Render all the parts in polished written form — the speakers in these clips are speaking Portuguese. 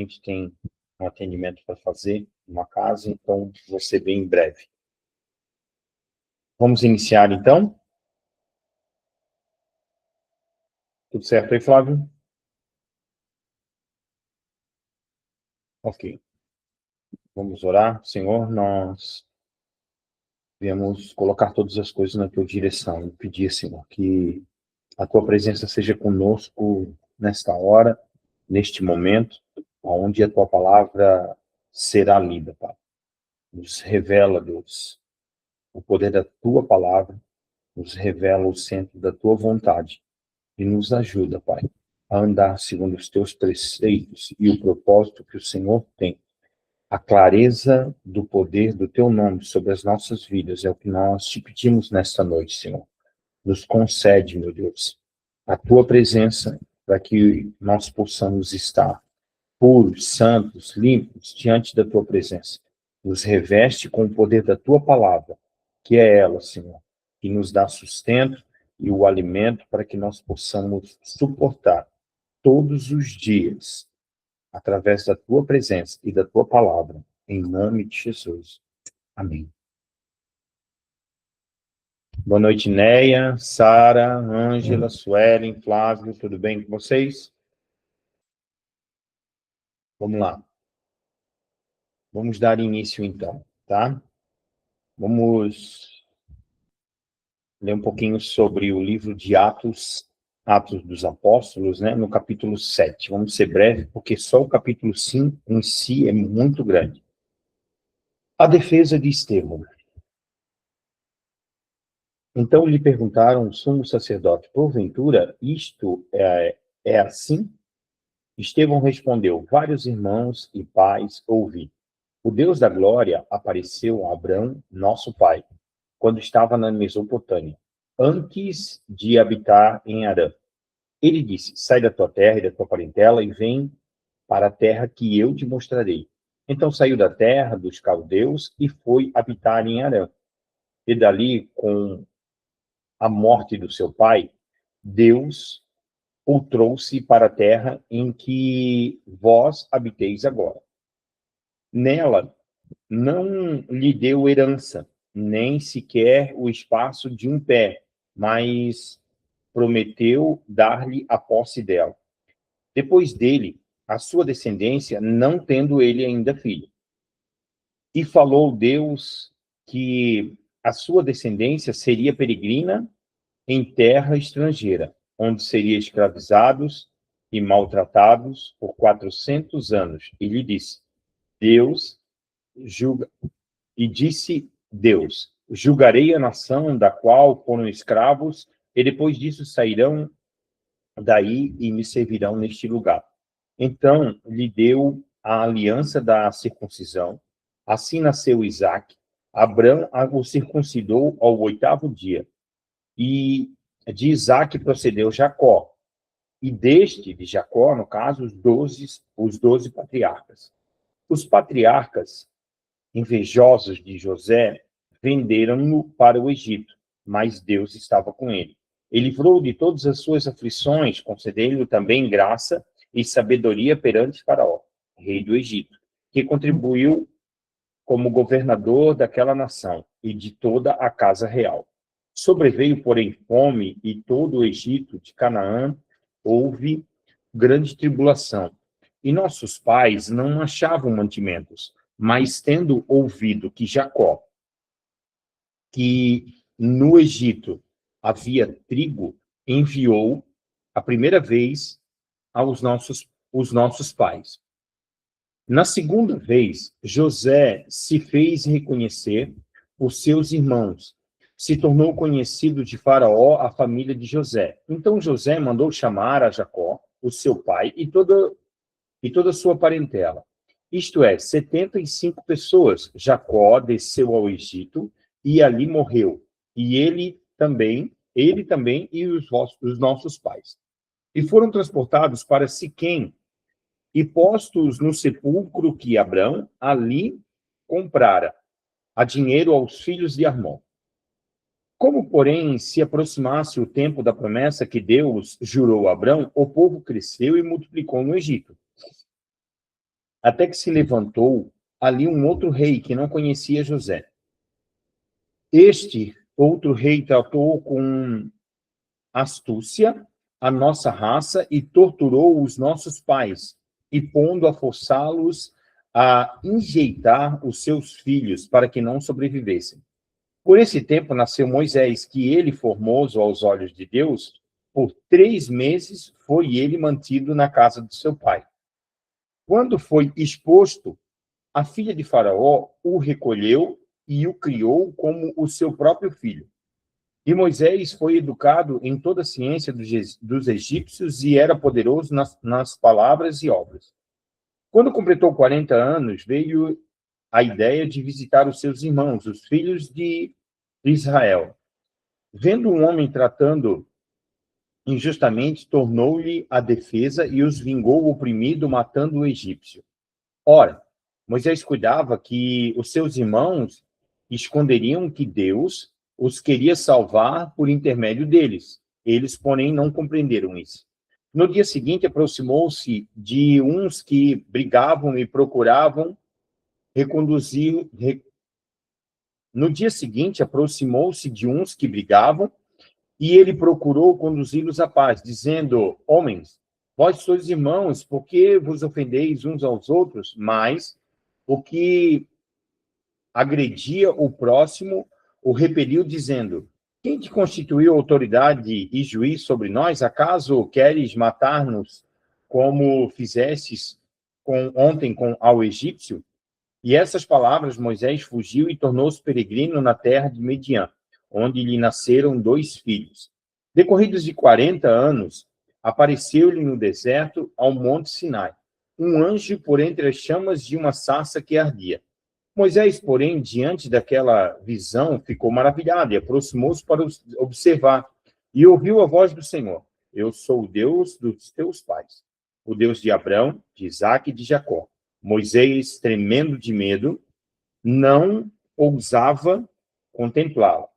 A gente tem um atendimento para fazer numa casa, então vou ser bem breve. Vamos iniciar, então? Tudo certo aí, Flávio? Ok. Vamos orar. Senhor, nós viemos colocar todas as coisas na tua direção e pedir, Senhor, que a tua presença seja conosco nesta hora, neste momento, onde a tua palavra será lida, Pai. Nos revela, Deus, o poder da tua palavra, nos revela o centro da tua vontade e nos ajuda, Pai, a andar segundo os teus preceitos e o propósito que o Senhor tem. A clareza do poder do teu nome sobre as nossas vidas é o que nós te pedimos nesta noite, Senhor. Nos concede, meu Deus, a tua presença para que nós possamos estar puros, santos, limpos diante da tua presença. Nos reveste com o poder da tua palavra, que é ela, Senhor, que nos dá sustento e o alimento para que nós possamos suportar todos os dias, através da tua presença e da tua palavra, em nome de Jesus. Amém. Boa noite, Neia, Sara, Ângela, Suelen, Flávio, tudo bem com vocês? Vamos lá. Vamos dar início, então, tá? Vamos ler um pouquinho sobre o livro de Atos dos Apóstolos, né? No capítulo 7. Vamos ser breve, porque só o capítulo 5 em si é muito grande. A defesa de Estevão. Então lhe perguntaram o sumo sacerdote: porventura isto é assim? Estevão respondeu: vários irmãos e pais ouvi. O Deus da glória apareceu a Abrão, nosso pai, quando estava na Mesopotâmia, antes de habitar em Harã. Ele disse: sai da tua terra e da tua parentela e vem para a terra que eu te mostrarei. Então saiu da terra dos caldeus e foi habitar em Harã. E dali, com a morte do seu pai, Deus o trouxe para a terra em que vós habiteis agora. Nela não lhe deu herança, nem sequer o espaço de um pé, mas prometeu dar-lhe a posse dela. Depois dele, a sua descendência, não tendo ele ainda filho. E falou Deus que a sua descendência seria peregrina em terra estrangeira, onde seriam escravizados e maltratados por 400 anos. E lhe disse, Deus, julgarei a nação da qual foram escravos, e depois disso sairão daí e me servirão neste lugar. Então lhe deu a aliança da circuncisão. Assim nasceu Isaque. Abrão o circuncidou ao 8º dia. E de Isaque procedeu Jacó. E de Jacó, no caso, os 12 patriarcas. Os patriarcas, invejosos de José, venderam-no para o Egito, mas Deus estava com ele. Ele livrou de todas as suas aflições, concedendo-lhe também graça e sabedoria perante Faraó, rei do Egito, que contribuiu como governador daquela nação e de toda a casa real. Sobreveio, porém, fome, e todo o Egito de Canaã houve grande tribulação. E nossos pais não achavam mantimentos, mas tendo ouvido que Jacó, que no Egito havia trigo, enviou a primeira vez os nossos pais. Na segunda vez, José se fez reconhecer por seus irmãos. Se tornou conhecido de Faraó a família de José. Então José mandou chamar a Jacó, o seu pai, e toda a sua parentela. Isto é, 75 pessoas. Jacó desceu ao Egito e ali morreu. E ele também e os nossos pais. E foram transportados para Siquém, e postos no sepulcro que Abrão ali comprara, a dinheiro aos filhos de Armon. Como, porém, se aproximasse o tempo da promessa que Deus jurou a Abrão, o povo cresceu e multiplicou no Egito. até que se levantou ali um outro rei que não conhecia José. Este outro rei tratou com astúcia a nossa raça e torturou os nossos pais, e pondo a forçá-los a enjeitar os seus filhos para que não sobrevivessem. Por esse tempo nasceu Moisés, que ele, formoso aos olhos de Deus, por 3 meses foi ele mantido na casa de seu pai. Quando foi exposto, a filha de Faraó o recolheu e o criou como o seu próprio filho. E Moisés foi educado em toda a ciência dos egípcios e era poderoso nas palavras e obras. Quando completou 40 anos, veio a ideia de visitar os seus irmãos, os filhos de Israel. Vendo um homem tratando injustamente, tornou-lhe a defesa e os vingou o oprimido, matando o egípcio. Ora, Moisés cuidava que os seus irmãos esconderiam que Deus os queria salvar por intermédio deles. Eles, porém, não compreenderam isso. No dia seguinte, aproximou-se de uns que brigavam e procuravam reconduzir. No dia seguinte, aproximou-se de uns que brigavam e ele procurou conduzi-los à paz, dizendo: homens, vós sois irmãos, por que vos ofendeis uns aos outros? Mas o que agredia o próximo o repeliu, dizendo: quem te constituiu autoridade e juiz sobre nós? Acaso queres matar-nos como fizestes ontem ao egípcio? E essas palavras Moisés fugiu e tornou-se peregrino na terra de Midian, onde lhe nasceram 2 filhos. Decorridos de 40 anos, apareceu-lhe no deserto, ao monte Sinai, um anjo por entre as chamas de uma sarça que ardia. Moisés, porém, diante daquela visão, ficou maravilhado e aproximou-se para observar, e ouviu a voz do Senhor: eu sou o Deus dos teus pais, o Deus de Abraão, de Isaque e de Jacó. Moisés, tremendo de medo, não ousava contemplá-lo.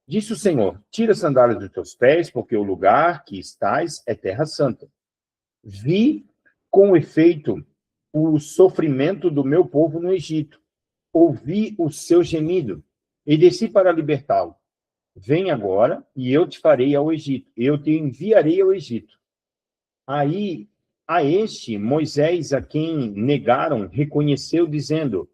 Disse o Senhor: tira as sandálias dos teus pés, porque o lugar que estás é terra santa. Vi com efeito o sofrimento do meu povo no Egito. Ouvi o seu gemido e desci para libertá-lo. Vem agora e eu te farei ao Egito. Eu te enviarei ao Egito. Aí, a este, Moisés, a quem negaram, reconheceu, dizendo: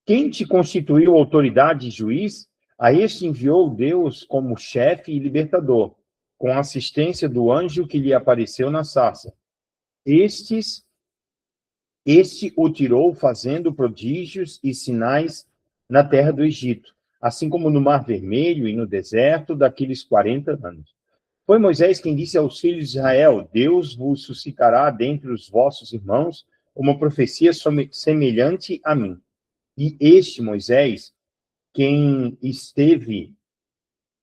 quem te constituiu autoridade e juiz? A este enviou Deus como chefe e libertador, com a assistência do anjo que lhe apareceu na sarça. Este o tirou fazendo prodígios e sinais na terra do Egito, assim como no Mar Vermelho e no deserto daqueles 40 anos. Foi Moisés quem disse aos filhos de Israel: Deus vos suscitará dentre os vossos irmãos uma profecia semelhante a mim. E este Moisés, quem esteve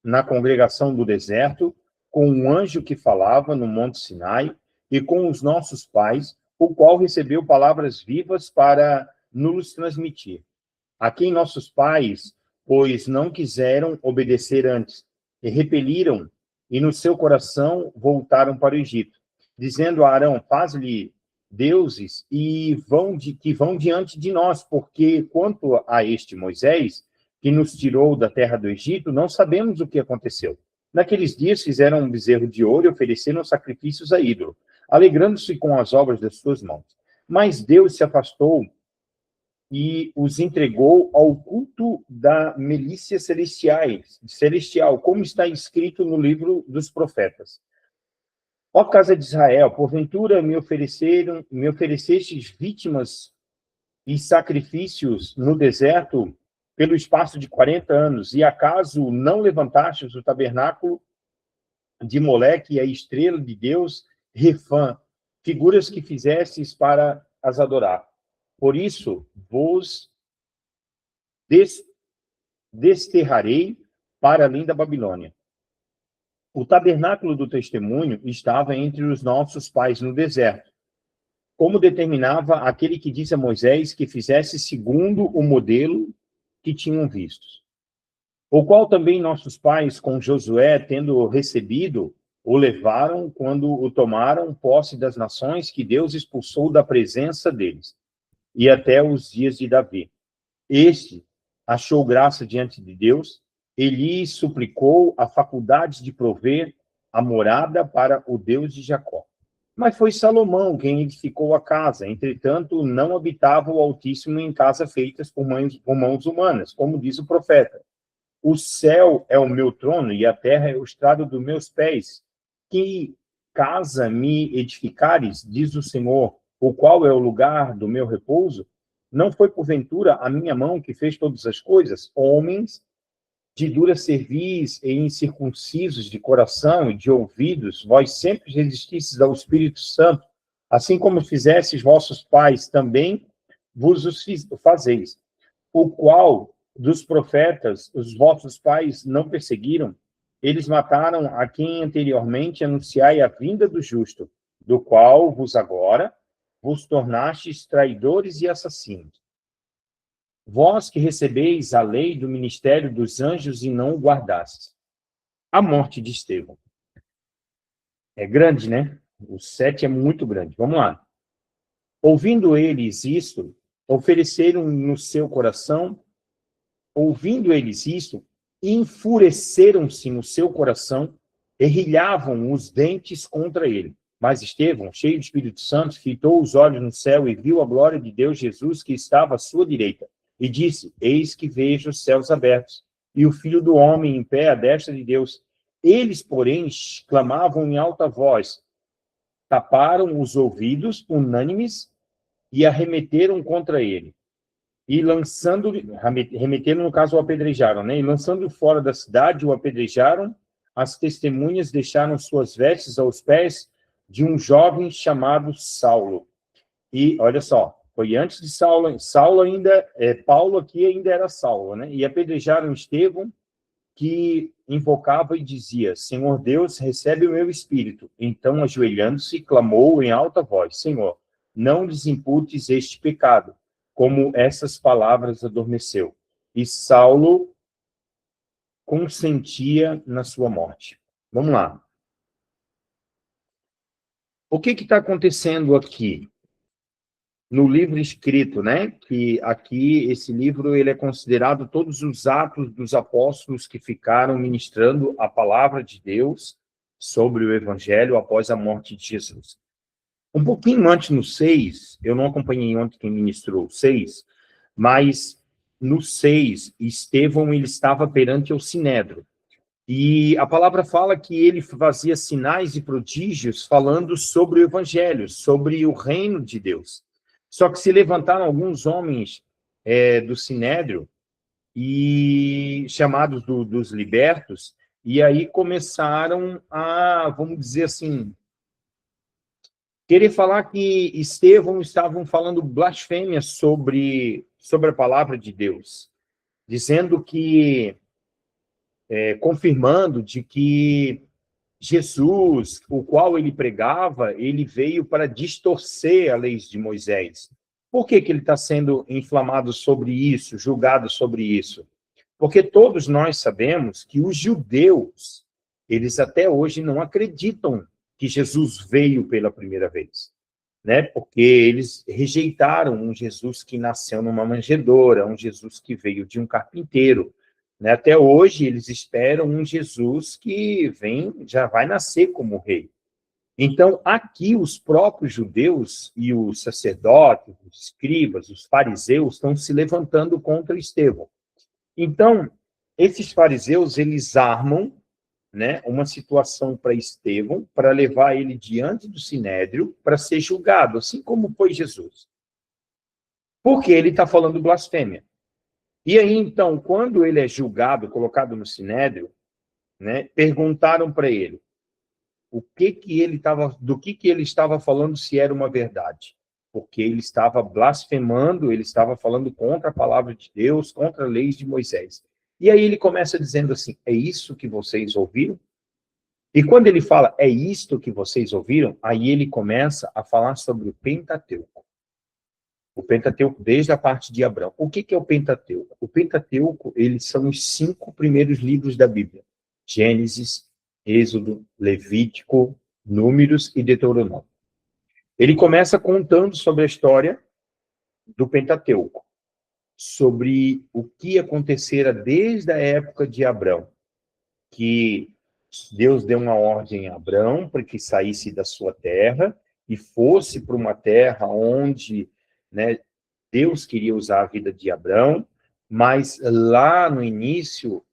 na congregação do deserto, com um anjo que falava no monte Sinai, e com os nossos pais, o qual recebeu palavras vivas para nos transmitir. A quem nossos pais, pois não quiseram obedecer antes, e repeliram, e no seu coração voltaram para o Egito, dizendo a Arão: faz-lhe deuses que vão diante de nós, porque quanto a este Moisés, que nos tirou da terra do Egito, não sabemos o que aconteceu. Naqueles dias fizeram um bezerro de ouro e ofereceram sacrifícios a ídolo, alegrando-se com as obras das suas mãos. Mas Deus se afastou e os entregou ao culto da milícia celestial, como está escrito no livro dos profetas. Ó casa de Israel, porventura me oferecestes vítimas e sacrifícios no deserto pelo espaço de 40 anos, e acaso não levantastes o tabernáculo de Moleque e a estrela de Deus, Refã, figuras que fizestes para as adorar. Por isso vos desterrarei para além da Babilônia. O tabernáculo do testemunho estava entre os nossos pais no deserto, como determinava aquele que disse a Moisés que fizesse segundo o modelo que tinham visto. O qual também nossos pais, com Josué, tendo recebido, o levaram quando o tomaram posse das nações que Deus expulsou da presença deles, e até os dias de Davi. Este achou graça diante de Deus, e lhe suplicou a faculdade de prover a morada para o Deus de Jacó. Mas foi Salomão quem edificou a casa. Entretanto, não habitava o Altíssimo em casa feitas por mãos humanas, como diz o profeta. O céu é o meu trono e a terra é o estrado dos meus pés. Que casa me edificares, diz o Senhor, o qual é o lugar do meu repouso? Não foi porventura a minha mão que fez todas as coisas? Homens de dura cerviz e incircuncisos de coração e de ouvidos, vós sempre resististes ao Espírito Santo, assim como fizestes vossos pais, também vos os fazeis. O qual dos profetas os vossos pais não perseguiram? Eles mataram a quem anteriormente anunciai a vinda do justo, do qual vos agora vos tornastes traidores e assassinos. Vós que recebeis a lei do ministério dos anjos e não o guardastes. A morte de Estevão. É grande, né? O 7 é muito grande. Vamos lá. Ouvindo eles isto, ofereceram no seu coração, ouvindo eles isto, enfureceram-se no seu coração, errilhavam os dentes contra ele. Mas Estevão, cheio do Espírito Santo, fitou os olhos no céu e viu a glória de Deus Jesus que estava à sua direita. E disse, eis que vejo os céus abertos, e o Filho do Homem em pé à destra de Deus. Eles, porém, clamavam em alta voz, taparam os ouvidos, unânimes, e arremeteram contra ele. E lançando, remeteram, no caso, o apedrejaram, né? E lançando fora da cidade, o apedrejaram. As testemunhas deixaram suas vestes aos pés de um jovem chamado Saulo. E, olha só, foi antes de Saulo. Saulo ainda, Paulo aqui ainda era Saulo, né? E apedrejaram Estevão, que invocava e dizia, Senhor Deus, recebe o meu espírito. Então, ajoelhando-se, clamou em alta voz, Senhor, não lhes imputes este pecado, como essas palavras adormeceu. E Saulo consentia na sua morte. Vamos lá. O que está acontecendo aqui? No livro escrito, né? Que aqui, esse livro, ele é considerado todos os atos dos apóstolos que ficaram ministrando a palavra de Deus sobre o evangelho após a morte de Jesus. Um pouquinho antes, no 6, eu não acompanhei ontem quem ministrou o 6, mas no 6, Estevão, ele estava perante o Sinédrio. E a palavra fala que ele fazia sinais e prodígios falando sobre o evangelho, sobre o reino de Deus. Só que se levantaram alguns homens do Sinédrio, e chamados dos libertos, e aí começaram a, vamos dizer assim, querer falar que Estevão estavam falando blasfêmia sobre a palavra de Deus, dizendo que, confirmando de que Jesus, o qual ele pregava, ele veio para distorcer a lei de Moisés. Por que ele está sendo inflamado sobre isso, julgado sobre isso? Porque todos nós sabemos que os judeus, eles até hoje não acreditam que Jesus veio pela primeira vez, né? Porque eles rejeitaram um Jesus que nasceu numa manjedoura, um Jesus que veio de um carpinteiro, né? Até hoje, eles esperam um Jesus que já vai nascer como rei. Então, aqui, os próprios judeus e os sacerdotes, os escribas, os fariseus, estão se levantando contra Estevão. Então, esses fariseus, eles armam, né, uma situação para Estevão, para levar ele diante do Sinédrio, para ser julgado, assim como foi Jesus. Porque ele está falando blasfêmia. E aí, então, quando ele é julgado, colocado no Sinédrio, né, perguntaram para ele do que ele estava falando, se era uma verdade. Porque ele estava blasfemando, ele estava falando contra a palavra de Deus, contra as leis de Moisés. E aí ele começa dizendo assim, é isso que vocês ouviram? E quando ele fala, é isto que vocês ouviram, aí ele começa a falar sobre o Pentateuco. O Pentateuco, desde a parte de Abraão. O que é o Pentateuco? O Pentateuco, eles são os 5 primeiros livros da Bíblia. Gênesis, Êxodo, Levítico, Números e Deuteronômio. Ele começa contando sobre a história do Pentateuco, sobre o que acontecera desde a época de Abrão, que Deus deu uma ordem a Abrão para que saísse da sua terra e fosse para uma terra onde, né, Deus queria usar a vida de Abrão, mas lá no início,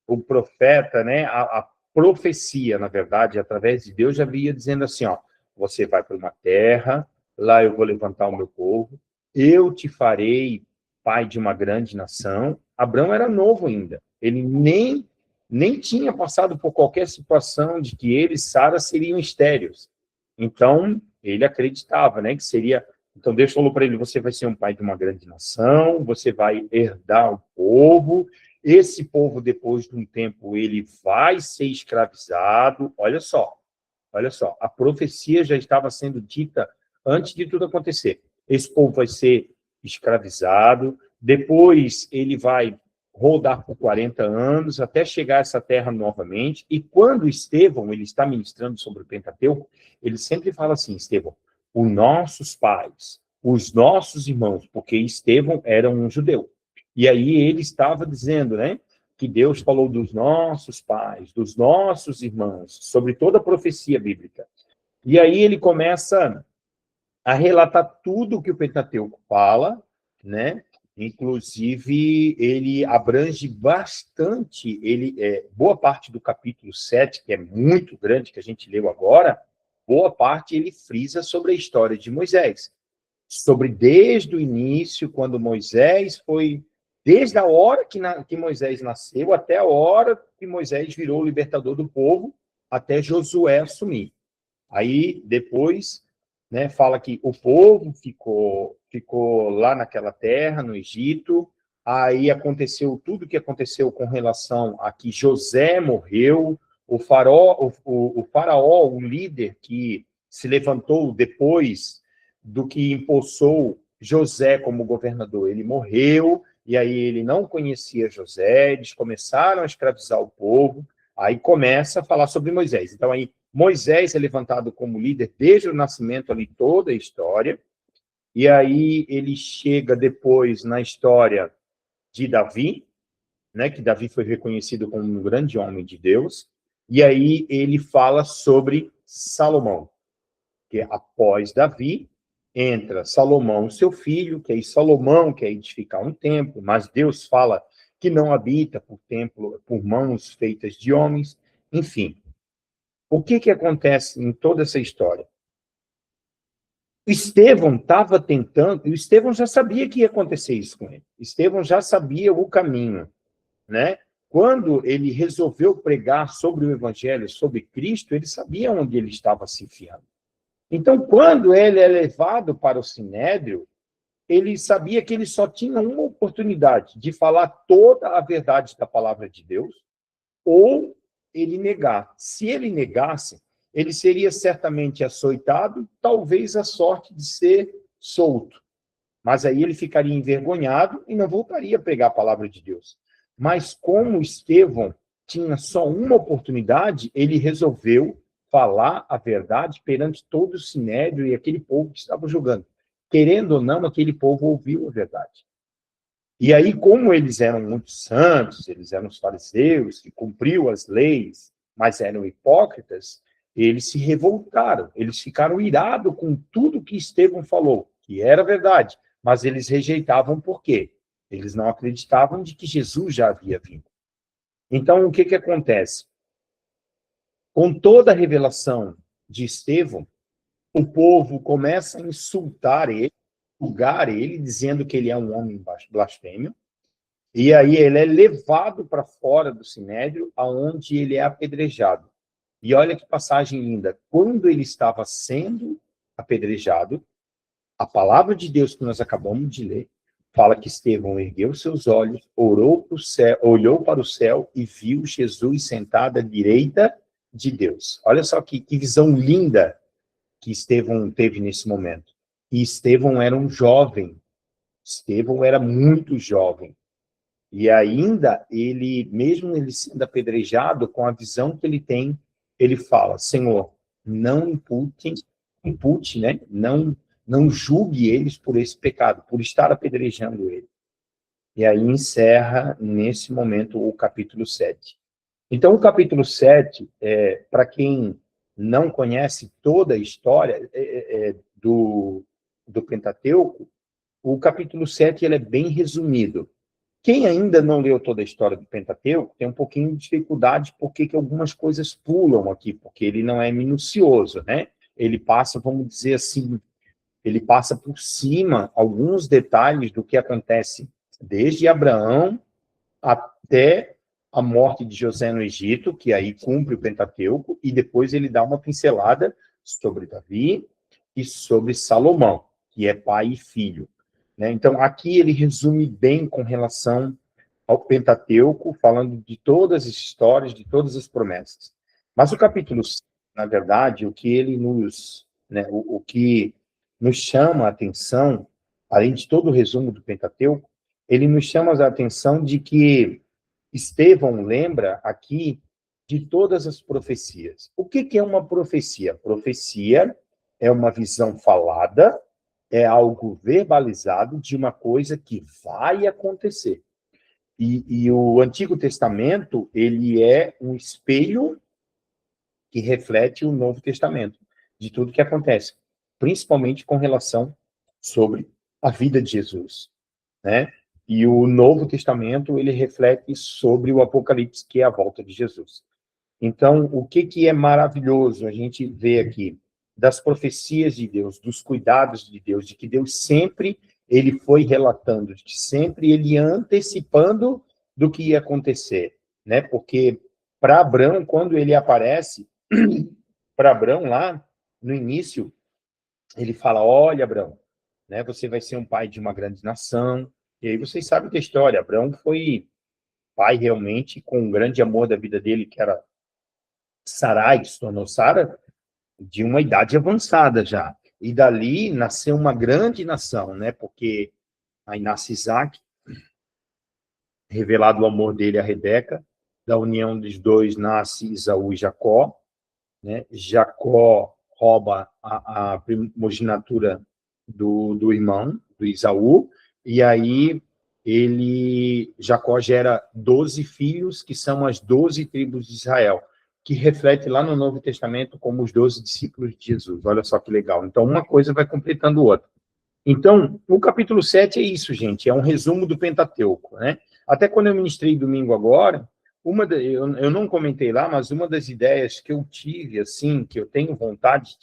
o profeta, né, a profecia, na verdade, através de Deus, já vinha dizendo assim, ó, você vai para uma terra, lá eu vou levantar o meu povo, eu te farei pai de uma grande nação. Abrão era novo ainda, ele nem tinha passado por qualquer situação de que ele e Sara seriam estéreis. Então, ele acreditava, né, que seria... Então, Deus falou para ele, você vai ser um pai de uma grande nação, você vai herdar o povo, esse povo, depois de um tempo, ele vai ser escravizado. Olha só, a profecia já estava sendo dita antes de tudo acontecer. Esse povo vai ser escravizado, depois ele vai rodar por 40 anos, até chegar a essa terra novamente, e quando Estevão, ele está ministrando sobre o Pentateuco, ele sempre fala assim, Estevão, os nossos pais, os nossos irmãos, porque Estevão era um judeu. E aí ele estava dizendo, né, que Deus falou dos nossos pais, dos nossos irmãos, sobre toda a profecia bíblica. E aí ele começa a relatar tudo o que o Pentateuco fala, né? Inclusive, ele abrange bastante, boa parte do capítulo 7, que é muito grande, que a gente leu agora, boa parte ele frisa sobre a história de Moisés. Sobre desde o início, quando Moisés foi... Desde a hora que Moisés nasceu, até a hora que Moisés virou o libertador do povo, até Josué assumir. Aí, depois, né, fala que o povo ficou lá naquela terra, no Egito, aí aconteceu tudo o que aconteceu com relação a que José morreu, o faraó, o líder que se levantou depois do que empossou José como governador, ele morreu, e aí ele não conhecia José, eles começaram a escravizar o povo, aí começa a falar sobre Moisés. Então, aí, Moisés é levantado como líder desde o nascimento ali, toda a história, e aí ele chega depois na história de Davi, né, que Davi foi reconhecido como um grande homem de Deus, e aí ele fala sobre Salomão, que após Davi, entra Salomão, seu filho, que aí Salomão quer edificar um templo, mas Deus fala que não habita por templo, por mãos feitas de homens, enfim. O que acontece em toda essa história? Estevão estava tentando, e o Estevão já sabia que ia acontecer isso com ele. Estevão já sabia o caminho, né? Quando ele resolveu pregar sobre o evangelho, sobre Cristo, ele sabia onde ele estava se enfiando. Então, quando ele é levado para o Sinédrio, ele sabia que ele só tinha uma oportunidade de falar toda a verdade da palavra de Deus, ou ele negar. Se ele negasse, ele seria certamente açoitado, talvez a sorte de ser solto. Mas aí ele ficaria envergonhado e não voltaria a pregar a palavra de Deus. Mas como Estevão tinha só uma oportunidade, ele resolveu falar a verdade perante todo o sinédrio e aquele povo que estava julgando. Querendo ou não, aquele povo ouviu a verdade. E aí, como eles eram muito santos, eles eram os fariseus, que cumpriam as leis, mas eram hipócritas, eles se revoltaram, eles ficaram irados com tudo que Estevão falou, que era verdade, mas eles rejeitavam por quê? Eles não acreditavam de que Jesus já havia vindo. Então, o que acontece? Com toda a revelação de Estevão, o povo começa a insultar ele, julgar ele, dizendo que ele é um homem blasfêmio, e aí ele é levado para fora do sinédrio, aonde ele é apedrejado. E olha que passagem linda. Quando ele estava sendo apedrejado, a palavra de Deus que nós acabamos de ler fala que Estevão ergueu seus olhos, orou para o céu, olhou para o céu e viu Jesus sentado à direita de Deus. Olha só que visão linda que Estevão teve nesse momento. E Estevão era um jovem. Estevão era muito jovem. E ainda, ele, mesmo ele sendo apedrejado, com a visão que ele tem, ele fala, Senhor, não impute, né? Não julgue eles por esse pecado, por estar apedrejando ele. E aí encerra, nesse momento, o capítulo 7. Então, o capítulo 7, para quem não conhece toda a história do Pentateuco, o capítulo 7 ele é bem resumido. Quem ainda não leu toda a história do Pentateuco tem um pouquinho de dificuldade porque que algumas coisas pulam aqui, porque ele não é minucioso, né? Ele passa, vamos dizer assim, ele passa por cima alguns detalhes do que acontece desde Abraão até a morte de José no Egito, que aí cumpre o Pentateuco, e depois ele dá uma pincelada sobre Davi e sobre Salomão, que é pai e filho. Né? Então, aqui ele resume bem com relação ao Pentateuco, falando de todas as histórias, de todas as promessas. Mas o capítulo 5, na verdade, o que ele nos, né, o que nos chama a atenção, além de todo o resumo do Pentateuco, ele nos chama a atenção de que Estevão lembra aqui de todas as profecias. O que é uma profecia? Profecia é uma visão falada, é algo verbalizado de uma coisa que vai acontecer. E o Antigo Testamento, ele é um espelho que reflete o Novo Testamento, de tudo que acontece, principalmente com relação sobre a vida de Jesus, né? E o Novo Testamento, ele reflete sobre o Apocalipse, que é a volta de Jesus. Então, o que é maravilhoso a gente vê aqui das profecias de Deus, dos cuidados de Deus, de que Deus sempre ele foi relatando, de que sempre ele ia antecipando do que ia acontecer, né? Porque para Abrão, quando ele aparece, para Abrão lá no início, ele fala: "Olha, Abrão, né, você vai ser um pai de uma grande nação". E aí vocês sabem da história, Abrão foi pai realmente com um grande amor da vida dele, que era Sarai, que se tornou Sara, de uma idade avançada já. E dali nasceu uma grande nação, né? Porque aí nasce Isaac, revelado o amor dele a Rebeca, da união dos dois nasce Esaú e Jacó, né? Jacó rouba a primogenitura do irmão, do Esaú, e aí Jacó gera 12 filhos, que são as 12 tribos de Israel, que reflete lá no Novo Testamento como os 12 discípulos de Jesus. Olha só que legal. Então, uma coisa vai completando outra. Então, o capítulo 7 é isso, gente, é um resumo do Pentateuco, né? Até quando eu ministrei domingo agora, eu não comentei lá, mas uma das ideias que eu tive, assim, que eu tenho vontade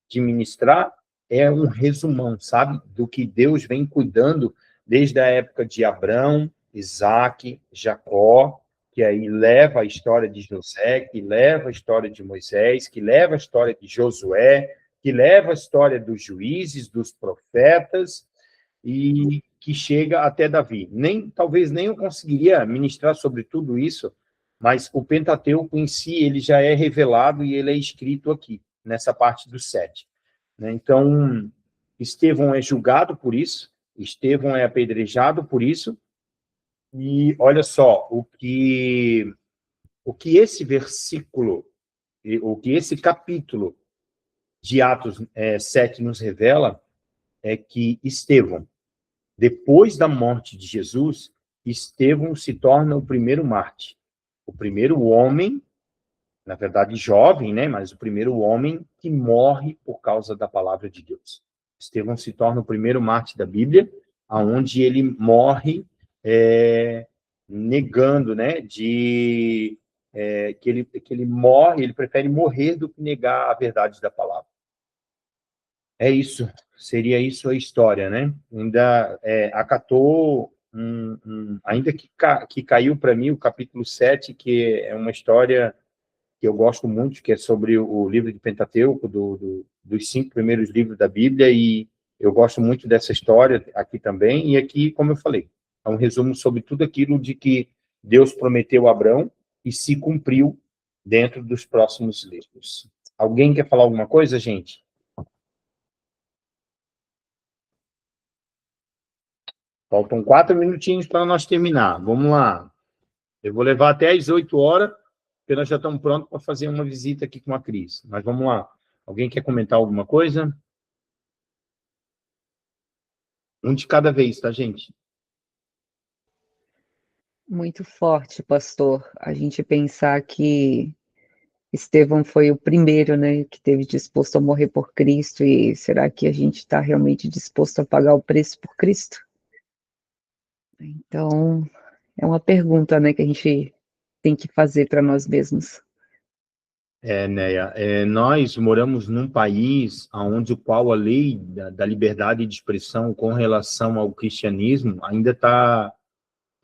de ministrar, é um resumão, sabe? Do que Deus vem cuidando desde a época de Abrão, Isaac, Jacó, que aí leva a história de José, que leva a história de Moisés, que leva a história de Josué, que leva a história dos juízes, dos profetas, e que chega até Davi. Talvez nem eu conseguiria ministrar sobre tudo isso, mas o Pentateuco em si, ele já é revelado e ele é escrito aqui, nessa parte do 7. Né? Então, Estevão é julgado por isso, Estevão é apedrejado por isso, e olha só, o que esse versículo, o que esse capítulo de Atos 7 nos revela é que Estevão, depois da morte de Jesus, Estevão se torna o primeiro mártir, o primeiro homem, na verdade jovem, né, mas o primeiro homem que morre por causa da palavra de Deus. Estevão se torna o primeiro mártir da Bíblia, aonde ele morre negando, né, que ele morre, ele prefere morrer do que negar a verdade da palavra. É isso, seria isso a história, né? Ainda acatou, ainda que caiu para mim o capítulo 7, que é uma história que eu gosto muito, que é sobre o livro de Pentateuco, dos 5 primeiros livros da Bíblia, e eu gosto muito dessa história aqui também, e aqui, como eu falei, é um resumo sobre tudo aquilo de que Deus prometeu a Abrão e se cumpriu dentro dos próximos livros. Alguém quer falar alguma coisa, gente? Faltam 4 minutinhos para nós terminar. Vamos lá. Eu vou levar até às 8 horas, porque nós já estamos prontos para fazer uma visita aqui com a Cris. Mas vamos lá. Alguém quer comentar alguma coisa? Um de cada vez, tá, gente? Muito forte, pastor, a gente pensar que Estevão foi o primeiro, né, que esteve disposto a morrer por Cristo, e será que a gente está realmente disposto a pagar o preço por Cristo? Então, é uma pergunta, né, que a gente tem que fazer para nós mesmos. Néia, nós moramos num país onde o qual a lei da liberdade de expressão com relação ao cristianismo ainda está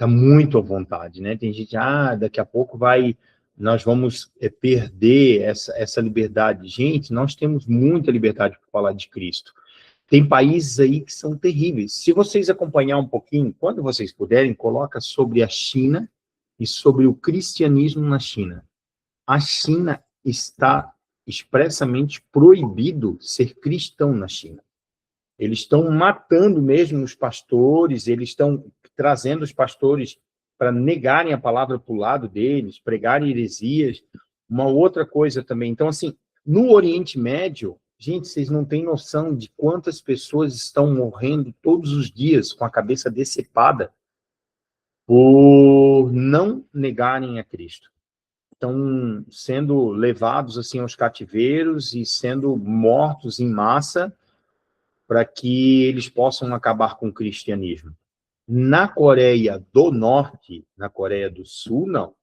muito à vontade, né? Tem gente, daqui a pouco nós vamos perder essa liberdade. Gente, nós temos muita liberdade para falar de Cristo. Tem países aí que são terríveis. Se vocês acompanhar um pouquinho, quando vocês puderem, coloca sobre a China e sobre o cristianismo na China. A China está expressamente proibido ser cristão na China. Eles estão matando mesmo os pastores, eles estão trazendo os pastores para negarem a palavra para o lado deles, pregarem heresias. Uma outra coisa também. Então, assim, no Oriente Médio, gente, vocês não têm noção de quantas pessoas estão morrendo todos os dias com a cabeça decepada por não negarem a Cristo. Estão sendo levados assim aos cativeiros e sendo mortos em massa para que eles possam acabar com o cristianismo. Na Coreia do Norte, na Coreia do Sul, não.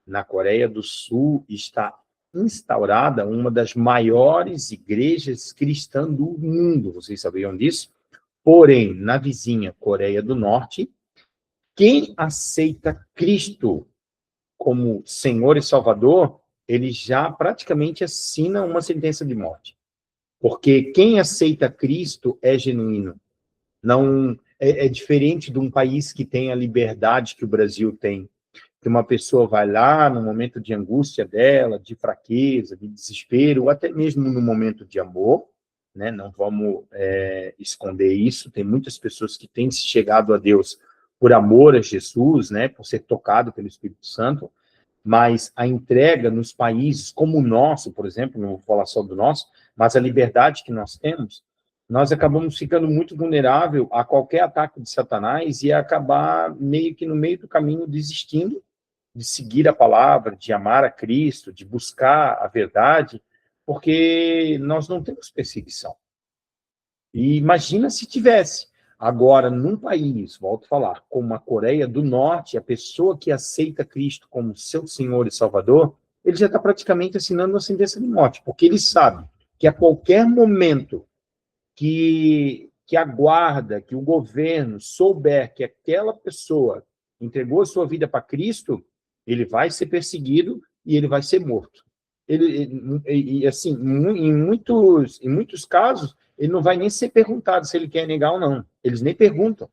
Na Coreia do Sul está instaurada uma das maiores igrejas cristãs do mundo. Vocês sabiam disso? Porém, na vizinha Coreia do Norte, quem aceita Cristo como Senhor e Salvador, ele já praticamente assina uma sentença de morte. Porque quem aceita Cristo é genuíno. Não é diferente de um país que tem a liberdade que o Brasil tem. Que uma pessoa vai lá no momento de angústia dela, de fraqueza, de desespero, ou até mesmo no momento de amor, né? Não vamos esconder isso. Tem muitas pessoas que têm chegado a Deus por amor a Jesus, né? Por ser tocado pelo Espírito Santo, mas a entrega nos países como o nosso, por exemplo, não vou falar só do nosso, mas a liberdade que nós temos, nós acabamos ficando muito vulnerável a qualquer ataque de Satanás e acabar meio que no meio do caminho desistindo de seguir a palavra, de amar a Cristo, de buscar a verdade, porque nós não temos perseguição. E imagina se tivesse. Agora, num país, volto a falar, como a Coreia do Norte, a pessoa que aceita Cristo como seu Senhor e Salvador, ele já está praticamente assinando uma sentença de morte, porque ele sabe que a qualquer momento que a guarda, que o governo souber que aquela pessoa entregou a sua vida para Cristo, ele vai ser perseguido e ele vai ser morto. E assim, em muitos casos, ele não vai nem ser perguntado se ele quer negar ou não. Eles nem perguntam.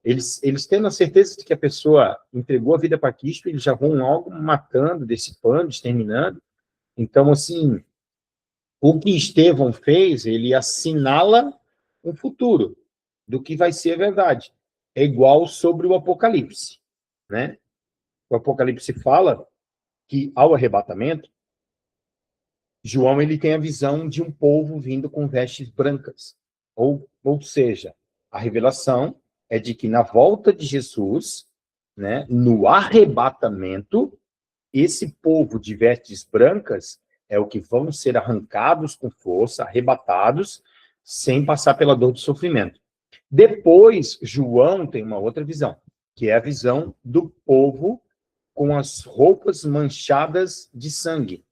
Eles tendo a certeza de que a pessoa entregou a vida para Cristo, eles já vão logo matando, dissipando, exterminando. Então, assim, o que Estevão fez, ele assinala um futuro do que vai ser a verdade. É igual sobre o Apocalipse, né? O Apocalipse fala que, ao arrebatamento, João ele tem a visão de um povo vindo com vestes brancas. Ou seja, a revelação é de que na volta de Jesus, né, no arrebatamento, esse povo de vestes brancas é o que vão ser arrancados com força, arrebatados, sem passar pela dor do sofrimento. Depois, João tem uma outra visão, que é a visão do povo com as roupas manchadas de sangue,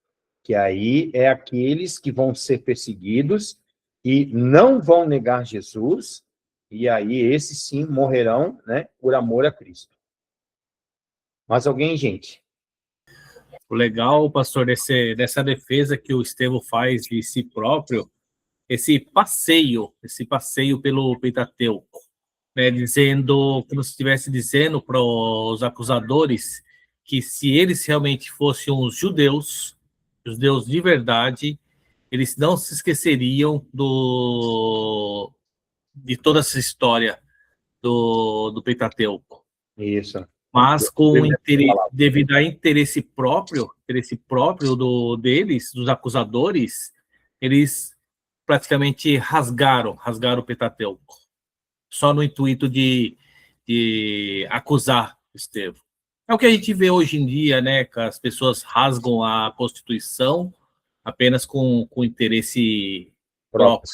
que aí é aqueles que vão ser perseguidos e não vão negar Jesus, e aí esses sim morrerão, né, por amor a Cristo. Mais alguém, gente? O legal, pastor, dessa defesa que o Estevão faz de si próprio, esse passeio pelo Pentateuco, né, dizendo, como se estivesse dizendo para os acusadores que se eles realmente fossem os judeus de verdade, eles não se esqueceriam de toda essa história do Pentateuco. Isso. mas com devido a interesse próprio deles, dos acusadores, eles praticamente rasgaram o Pentateuco, só no intuito de acusar Estevão. É o que a gente vê hoje em dia, né? Que as pessoas rasgam a Constituição apenas com interesse próprio,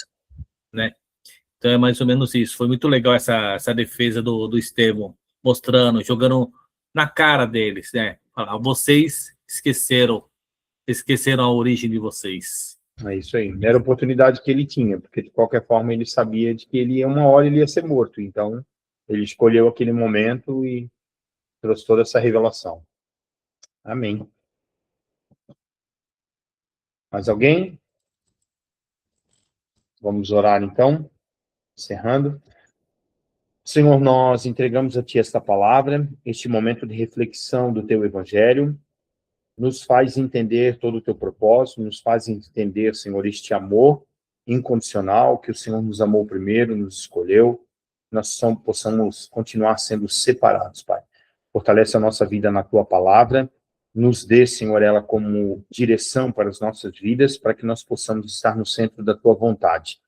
né? Então é mais ou menos isso. Foi muito legal essa defesa do Estevão, mostrando, jogando na cara deles, né? Falar, vocês esqueceram a origem de vocês. É isso aí. Era a oportunidade que ele tinha, porque de qualquer forma ele sabia de que uma hora ele ia ser morto. Então, ele escolheu aquele momento e trouxe toda essa revelação. Amém. Mais alguém? Vamos orar então, encerrando. Senhor, nós entregamos a Ti esta palavra, este momento de reflexão do Teu Evangelho, nos faz entender todo o Teu propósito, nos faz entender, Senhor, este amor incondicional, que o Senhor nos amou primeiro, nos escolheu, nós possamos continuar sendo separados, Pai. Fortalece a nossa vida na Tua palavra, nos dê, Senhor, ela como direção para as nossas vidas, para que nós possamos estar no centro da Tua vontade.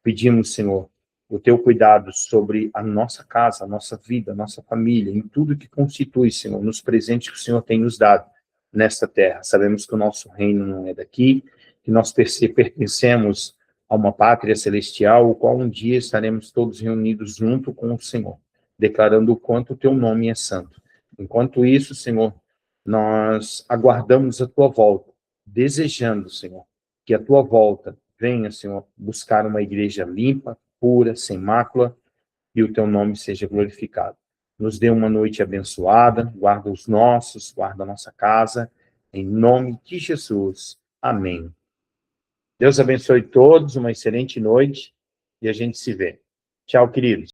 Pedimos, Senhor, o Teu cuidado sobre a nossa casa, a nossa vida, a nossa família, em tudo que constitui, Senhor, nos presentes que o Senhor tem nos dado nesta terra. Sabemos que o nosso reino não é daqui, que nós pertencemos a uma pátria celestial, o qual um dia estaremos todos reunidos junto com o Senhor, declarando o quanto o Teu nome é santo. Enquanto isso, Senhor, nós aguardamos a Tua volta, desejando, Senhor, que a Tua volta venha, Senhor, buscar uma igreja limpa, pura, sem mácula, e o Teu nome seja glorificado. Nos dê uma noite abençoada, guarda os nossos, guarda a nossa casa, em nome de Jesus. Amém. Deus abençoe todos, uma excelente noite, e a gente se vê. Tchau, queridos.